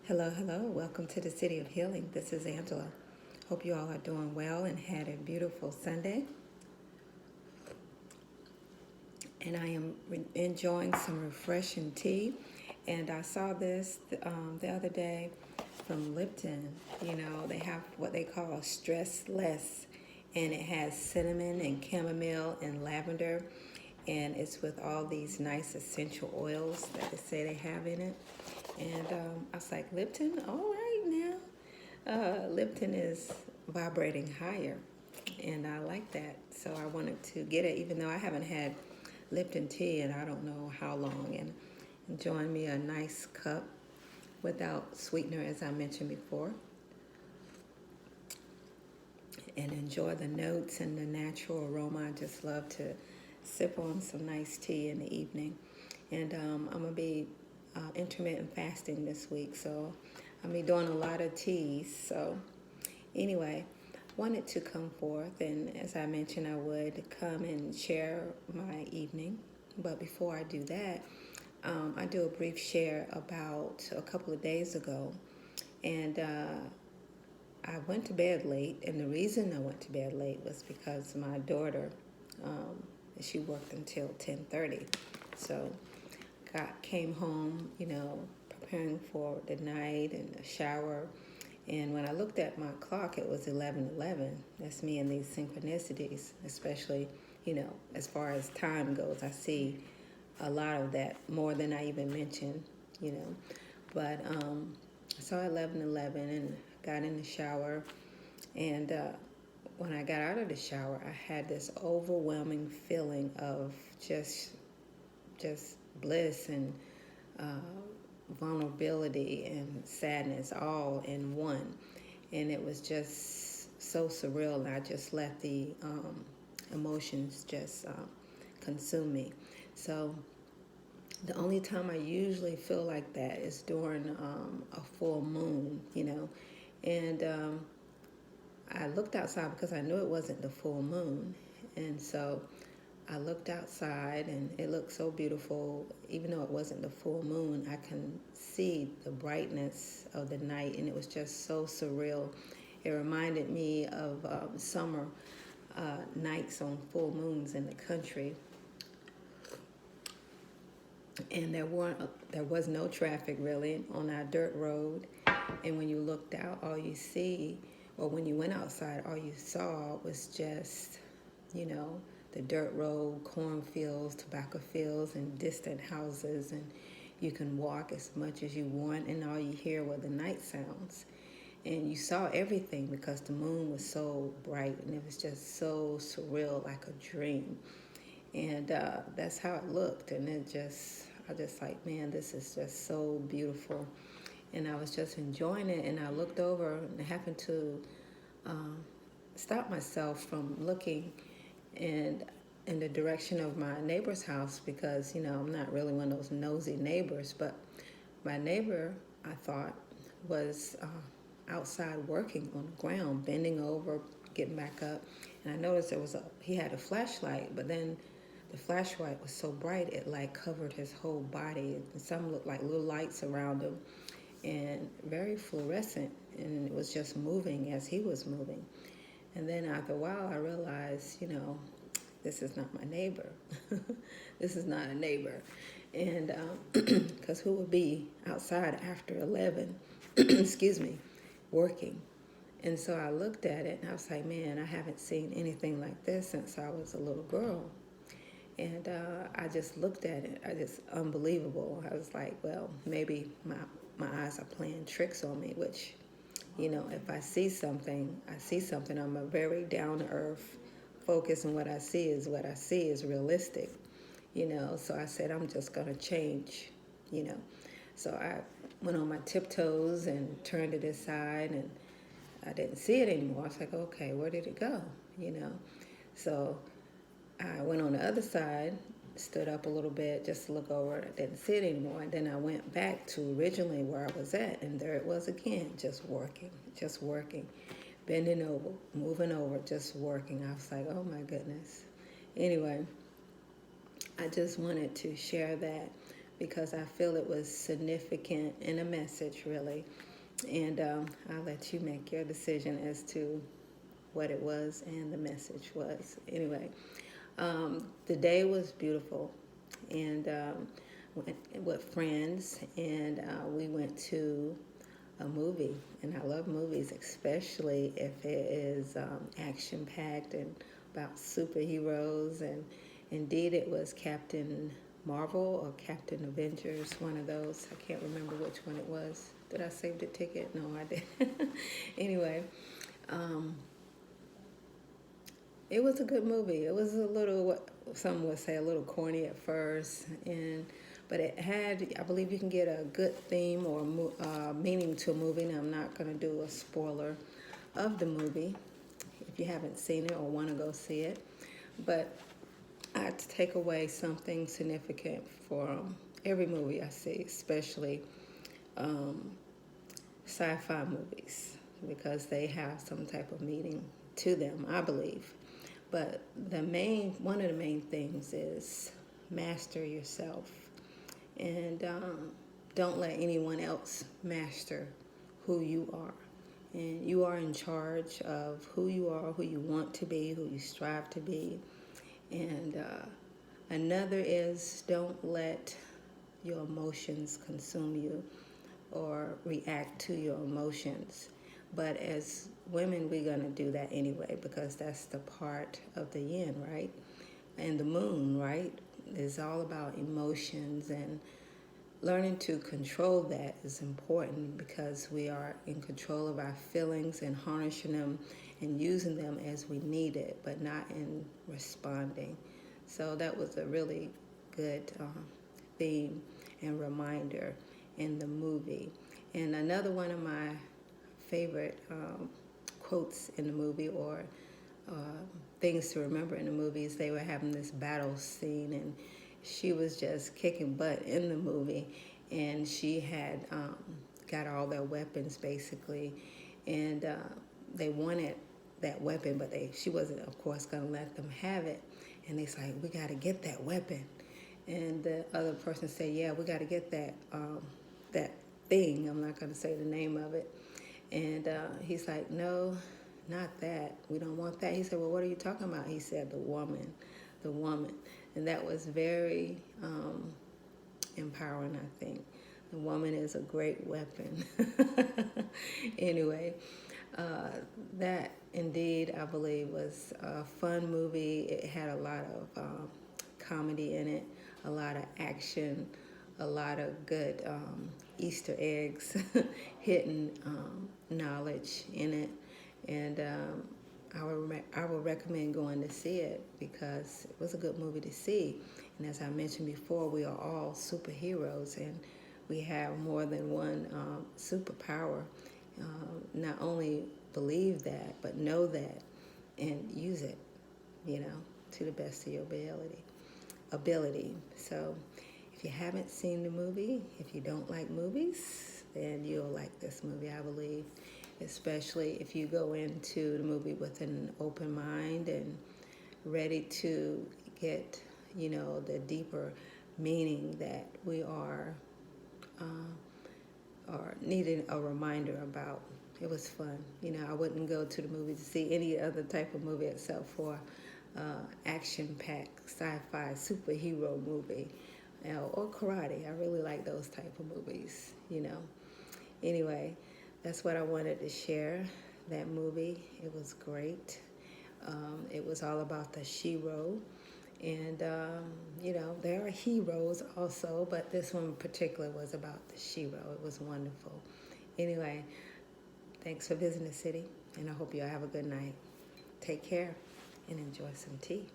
Hello, hello. Welcome to the City of Healing. This is Angela. Hope you all are doing well and had a beautiful Sunday. And I am enjoying some refreshing tea. And I saw this the other day from Lipton. You know, they have what they call stress less, and it has cinnamon and chamomile and lavender, and it's with all these nice essential oils that they say they have in it. And I was like, Lipton, all right now. Lipton is vibrating higher, and I like that. So I wanted to get it, even though I haven't had Lipton tea and I don't know how long. And enjoying me a nice cup without sweetener, as I mentioned before, and enjoy the notes and the natural aroma. I just love to sip on some nice tea in the evening. And I'm going to be intermittent fasting this week, so I'll be doing a lot of teas. So anyway, wanted to come forth, and as I mentioned, I would come and share my evening. But before I do that, I do a brief share about a couple of days ago, and I went to bed late, and the reason I went to bed late was because my daughter, she worked until 10:30, so came home, preparing for the night and the shower. And when I looked at my clock, it was 11:11. That's me and these synchronicities, especially, as far as time goes. I see a lot of that, more than I even mentioned, But I saw 11:11 and got in the shower. And when I got out of the shower, I had this overwhelming feeling of just bliss and uh, vulnerability and sadness all in one. And it was just so surreal. And I just let the emotions just consume me. So the only time I usually feel like that is during a full moon, And I looked outside because I knew it wasn't the full moon. And so I looked outside and it looked so beautiful. Even though it wasn't the full moon, I can see the brightness of the night, and it was just so surreal. It reminded me of summer nights on full moons in the country. And there was no traffic really on our dirt road. And when you looked out, all you see, or when you went outside, all you saw was just, the dirt road, cornfields, tobacco fields, and distant houses. And you can walk as much as you want, and all you hear were the night sounds. And you saw everything because the moon was so bright, and it was just so surreal, like a dream. And that's how it looked. And I just like, man, this is just so beautiful. And I was just enjoying it, and I looked over and I happened to stop myself from looking in the direction of my neighbor's house because, I'm not really one of those nosy neighbors, but my neighbor, I thought, was outside working on the ground, bending over, getting back up. And I noticed he had a flashlight, but then the flashlight was so bright it like covered his whole body. And some looked like little lights around him and very fluorescent, and it was just moving as he was moving. And then after a while I realized, this is not my neighbor. This is not a neighbor. And because who would be outside after 11, excuse me, working? And so I looked at it and I was like, man, I haven't seen anything like this since I was a little girl. And I just looked at it. Unbelievable. I was like, well, maybe my eyes are playing tricks on me, which, if I see something, I see something. I'm a very down-to-earth focus, and what I see is realistic, So I said, I'm just going to change, So I went on my tiptoes and turned it aside, and I didn't see it anymore. I was like, okay, where did it go, So I went on the other side, stood up a little bit just to look over. I didn't see it anymore. And then I went back to originally where I was at, and there it was again, just working, bending over, moving over, just working. I was like, oh my goodness. Anyway, I just wanted to share that because I feel it was significant in a message, really. And I'll let you make your decision as to what it was and the message was. Anyway, the day was beautiful, and went with friends, and we went to a movie. And I love movies, especially if it is action packed and about superheroes. And indeed, it was Captain Marvel or Captain Avengers, one of those. I can't remember which one it was. Did I save the ticket? No, I didn't. Anyway, it was a good movie. It was a little, what some would say, a little corny at first, but it had, I believe you can get a good theme or meaning to a movie. Now, I'm not going to do a spoiler of the movie if you haven't seen it or want to go see it, but I take away something significant from every movie I see, especially sci-fi movies, because they have some type of meaning to them, I believe. But one of the main things is master yourself, and don't let anyone else master who you are. And you are in charge of who you are, who you want to be, who you strive to be. And another is, don't let your emotions consume you or react to your emotions. But as women, we're going to do that anyway, because that's the part of the yin, right? And the moon, right? Is all about emotions, and learning to control that is important, because we are in control of our feelings and harnessing them and using them as we need it, but not in responding. So that was a really good theme and reminder in the movie. And another one of my favorite quotes in the movie, or things to remember in the movie, is they were having this battle scene, and she was just kicking butt in the movie, and she had got all their weapons basically, and they wanted that weapon, but she wasn't, of course, going to let them have it. And they's like, we got to get that weapon. And the other person said, yeah, we got to get that thing. I'm not going to say the name of it. And he's like, no, not that. We don't want that. He said, well, what are you talking about? He said, the woman. And that was very empowering, I think. The woman is a great weapon. Anyway, that indeed, I believe, was a fun movie. It had a lot of comedy in it, a lot of action, a lot of good Easter eggs, hidden knowledge in it. And I would recommend going to see it, because it was a good movie to see. And as I mentioned before, we are all superheroes, and we have more than one superpower. Not only believe that, but know that and use it, to the best of your ability. So if you haven't seen the movie, if you don't like movies, then you'll like this movie, I believe, especially if you go into the movie with an open mind and ready to get, the deeper meaning that we are needing a reminder about. It was fun. I wouldn't go to the movie to see any other type of movie except for action-packed sci-fi superhero movie, or karate. I really like those type of movies, Anyway, that's what I wanted to share. That movie, it was great. It was all about the shiro. And, there are heroes also, but this one in particular was about the shiro. It was wonderful. Anyway, thanks for visiting the city, and I hope you all have a good night. Take care and enjoy some tea.